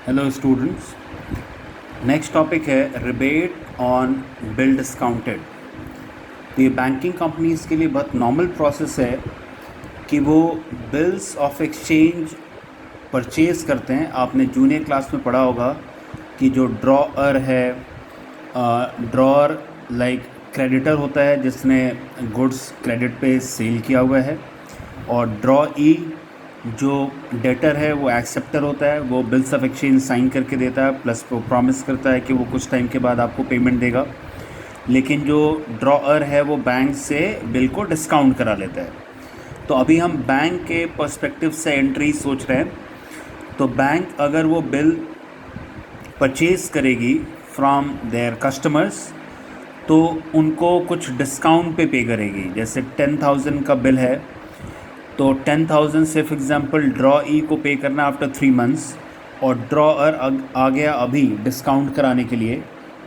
Hello students, next topic है rebate on bill discounted. तो ये बैंकिंग कंपनीज़ के लिए बहुत नॉर्मल प्रोसेस है कि वो बिल्स ऑफ एक्सचेंज परचेज़ करते हैं। आपने जूनियर क्लास में पढ़ा होगा कि जो ड्रॉअर है, ड्रॉअर लाइक क्रेडिटर होता है जिसने गुड्स क्रेडिट पे सेल किया हुआ है, और ड्रॉ ई जो डेटर है वो एक्सेप्टर होता है, वो बिल्स ऑफ एक्सचेंज साइन करके देता है, प्लस वो प्रॉमिस करता है कि वो कुछ टाइम के बाद आपको पेमेंट देगा। लेकिन जो ड्रॉअर है वो बैंक से बिल को डिस्काउंट करा लेता है। तो अभी हम बैंक के पर्सपेक्टिव से एंट्री सोच रहे हैं। तो बैंक अगर वो बिल परचेज़ करेगी फ्रॉम देयर कस्टमर्स तो उनको कुछ डिस्काउंट पे करेगी। जैसे 10,000 का बिल है तो 10,000 से फॉर एग्ज़ाम्पल ड्रॉ ई को पे करना आफ्टर 3 मंथ्स, और ड्रॉअर आ गया अभी डिस्काउंट कराने के लिए।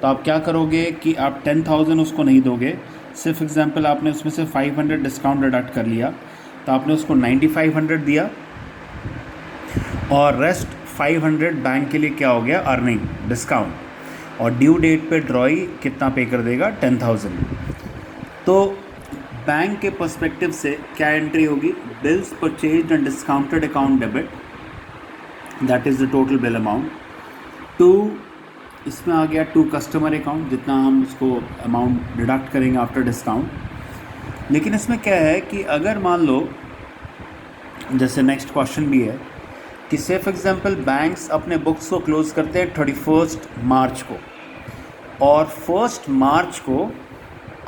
तो आप क्या करोगे कि आप 10,000 उसको नहीं दोगे, सिर्फ एग्ज़ाम्पल आपने उसमें से 500 डिस्काउंट डिडक्ट कर लिया, तो आपने उसको 9,500 दिया और रेस्ट 500 बैंक के लिए क्या हो गया, अर्निंग डिस्काउंट। और ड्यू डेट पे ड्रॉई कितना पे कर देगा, 10,000। तो बैंक के पर्सपेक्टिव से क्या एंट्री होगी, bills purchased and discounted account debit, that is the total bill amount, to इसमें आ गया टू कस्टमर अकाउंट, जितना हम उसको अमाउंट डिडक्ट करेंगे आफ्टर डिस्काउंट। लेकिन इसमें क्या है कि अगर मान लो, जैसे नेक्स्ट क्वेश्चन भी है कि से फॉर एग्जांपल बैंक्स अपने बुक्स को क्लोज़ करते हैं 31 मार्च को, और 1 मार्च को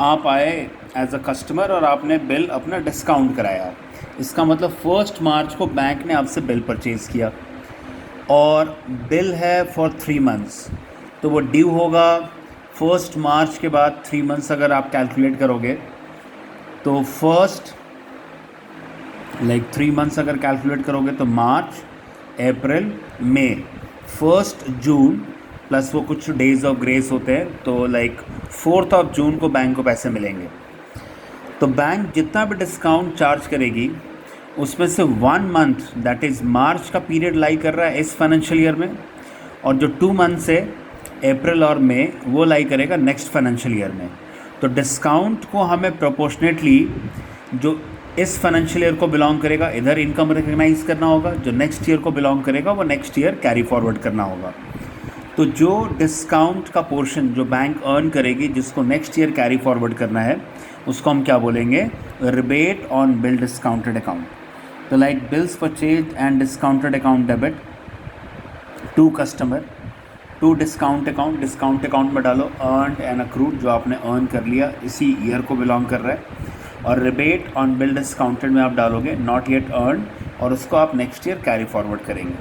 आप आए एज अ कस्टमर और आपने बिल अपना डिस्काउंट कराया। इसका मतलब 1 मार्च को बैंक ने आपसे बिल परचेज़ किया और बिल है फॉर 3 मंथ्स, तो वो ड्यू होगा 1 मार्च के बाद 3 मंथ्स अगर आप कैलकुलेट करोगे तो 3 मंथ्स अगर कैलकुलेट करोगे तो मार्च, अप्रैल, मई, 1 जून प्लस वो कुछ डेज ऑफ ग्रेस होते हैं, तो 4 जून को बैंक को पैसे मिलेंगे। तो बैंक जितना भी डिस्काउंट चार्ज करेगी उसमें से 1 मंथ दैट इज़ मार्च का पीरियड लाई कर रहा है इस फाइनेंशियल ईयर में, और जो 2 मंथ्स है अप्रैल और मई वो लाई करेगा नेक्स्ट फाइनेंशियल ईयर में। तो डिस्काउंट को हमें प्रोपोर्शनेटली जो इस फाइनेंशियल ईयर को बिलोंग करेगा इधर इनकम रिकग्नाइज करना होगा, जो नेक्स्ट ईयर को बिलोंग करेगा वो नेक्स्ट ईयर कैरी फॉरवर्ड करना होगा। तो जो डिस्काउंट का पोर्शन जो बैंक अर्न करेगी जिसको नेक्स्ट ईयर कैरी फॉरवर्ड करना है उसको हम क्या बोलेंगे, rebate on bill discounted account. तो bills purchase and discounted account debit to customer, to discount account में डालो अर्नड एंड अक्रूड, जो आपने अर्न कर लिया इसी ईयर को बिलोंग कर रहा है, और रिबेट ऑन बिल डिस्काउंटेड में आप डालोगे नॉट येट अर्न, और उसको आप नेक्स्ट ईयर कैरी फॉरवर्ड करेंगे,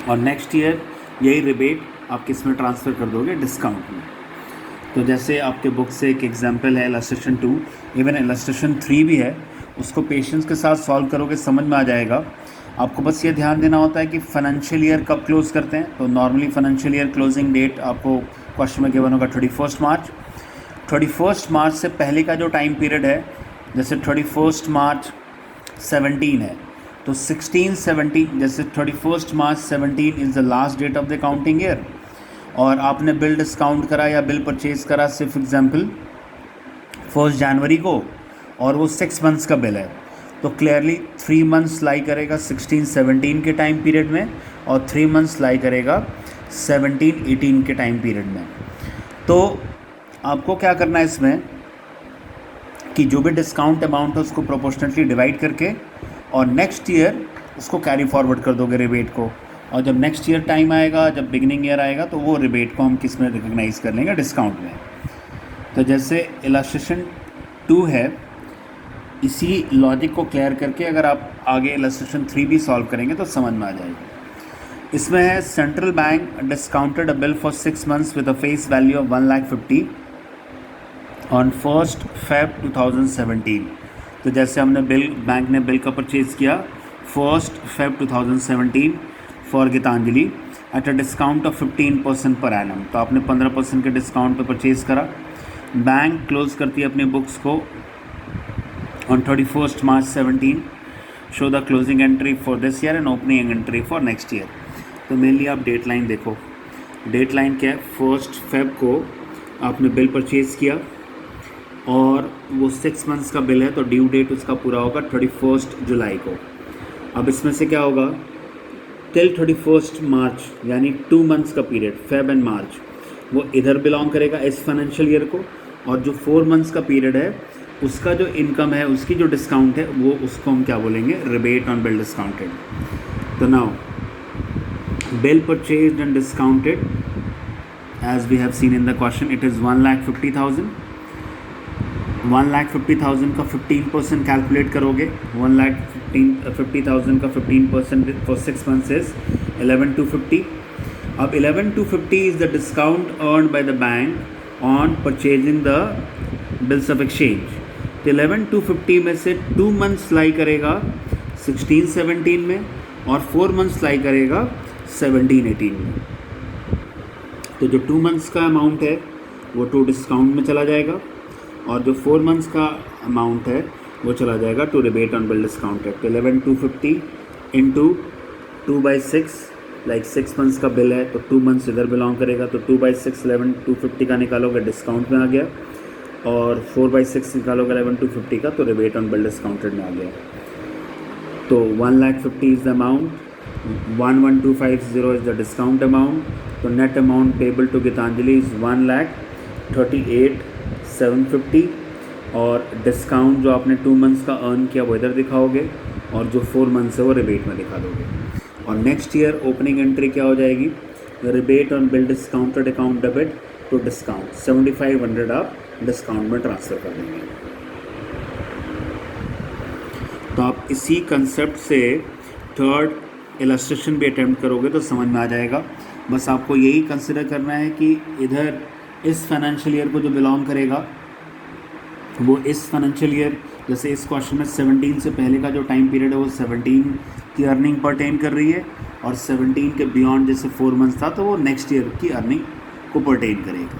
और नेक्स्ट ईयर यही रिबेट आप किस में ट्रांसफ़र कर दोगे, डिस्काउंट में। तो जैसे आपके बुक से एक एग्जांपल है इलस्ट्रेशन 2, इवन इलस्ट्रेशन 3 भी है, उसको पेशेंस के साथ सॉल्व करोगे समझ में आ जाएगा। आपको बस ये ध्यान देना होता है कि फाइनेंशियल ईयर कब क्लोज़ करते हैं। तो normally financial year closing date आपको क्वेश्चन में गिवन होगा 31 मार्च। 31 मार्च से पहले का जो टाइम पीरियड है, जैसे 31 मार्च 17 है तो 16, 17, जैसे 31 March 17 is the last date of the accounting year, और आपने बिल डिस्काउंट करा या बिल परचेज़ करा सिर्फ एग्जांपल 1 जनवरी को, और वो 6 मंथ्स का बिल है, तो क्लियरली 3 मंथ्स लाई करेगा 16, 17 के टाइम पीरियड में, और 3 मंथ्स लाई करेगा 17, 18 के टाइम पीरियड में। तो आपको क्या करना है इसमें कि जो भी डिस्काउंट अमाउंट है उसको प्रोपोर्शनली डिवाइड करके और नेक्स्ट ईयर उसको कैरी फॉरवर्ड कर दोगे रिबेट को, और जब नेक्स्ट ईयर टाइम आएगा, जब बिगिनिंग ईयर आएगा, तो वो रिबेट को हम किस में रिकग्नाइज कर लेंगे, डिस्काउंट में। तो जैसे इलस्ट्रेशन 2 है, इसी लॉजिक को क्लियर करके अगर आप आगे इलस्ट्रेशन 3 भी सॉल्व करेंगे तो समझ में आ जाएगा। इसमें है central bank discounted a bill for 6 months with a face value of 1,50,000 on 1 Feb 2017। तो जैसे हमने बैंक ने बिल का परचेज़ किया 1 Feb 2017 for Gitanjali at a discount of 15% per annum. तो आपने 15% के डिस्काउंट पे परचेज़ करा। बैंक क्लोज़ करती है अपने बुक्स को on 31 March 17, show the closing entry for this year and opening entry for next year. तो मेनली आप डेट लाइन देखो, डेट लाइन क्या है, 1 Feb को आपने बिल परचेज़ किया और वो 6 मंथ्स का बिल है, तो ड्यू डेट उसका पूरा होगा 31 जुलाई को। अब इसमें से क्या होगा, टिल 31 मार्च यानी 2 मंथ्स का पीरियड, फेब एंड मार्च, वो इधर बिलोंग करेगा इस फाइनेंशियल ईयर को, और जो 4 मंथ्स का पीरियड है उसका जो इनकम है, उसकी जो डिस्काउंट है, वो उसको हम क्या बोलेंगे, रिबेट ऑन बिल डिस्काउंटेड। तो now bill purchased and discounted as we have seen in the question, it is 1,50,000। 1,50,000 का 15% कैलकुलेट करोगे, 1,50,000 का 15% for 6 months is 11,250। अब 11,250 is the discount earned by the bank on purchasing the bills of exchange। तो 11,250 में से 2 months लाई करेगा 16-17 में और 4 months लाई करेगा 17-18 में। तो जो 2 मंथ्स का अमाउंट है वो टू डिस्काउंट में चला जाएगा, और जो 4 मंथ्स का अमाउंट है वो चला जाएगा to rebate on bill discounted. तो 11,250 इंटू 2/6, लाइक 6 मंथ्स का बिल है तो 2 मंथ्स इधर बिलोंग करेगा, तो 2/6 11,250 का निकालोगे डिस्काउंट में आ गया, और 4/6 निकालोगे 11,250 का, तो रिबेट ऑन बिल डिस्काउंटेड में आ गया। तो 1,50,000 is the amount, 11,250 is the discount amount. तो net amount payable to Geetanjali is 1,38,750, और डिस्काउंट जो आपने 2 मंथ्स का अर्न किया वो इधर दिखाओगे, और जो 4 मंथ्स है वो रिबेट में दिखा दोगे। और नेक्स्ट ईयर ओपनिंग एंट्री क्या हो जाएगी, rebate on bill discounted account debit to discount, 7,500 आप डिस्काउंट में ट्रांसफ़र कर देंगे। तो आप इसी कंसेप्ट से थर्ड इलस्ट्रेशन भी अटेम्प्ट करोगे तो समझ में आ जाएगा। बस आपको यही कंसिडर करना है कि इधर इस फाइनेंशियल ईयर को जो बिलोंग करेगा वो इस फाइनेंशियल ईयर, जैसे इस क्वेश्चन में 17 से पहले का जो टाइम पीरियड है वो 17 की अर्निंग परटेन कर रही है, और 17 के बियॉन्ड जैसे 4 मंथ्स था तो वो नेक्स्ट ईयर की अर्निंग को परटेन करेगा।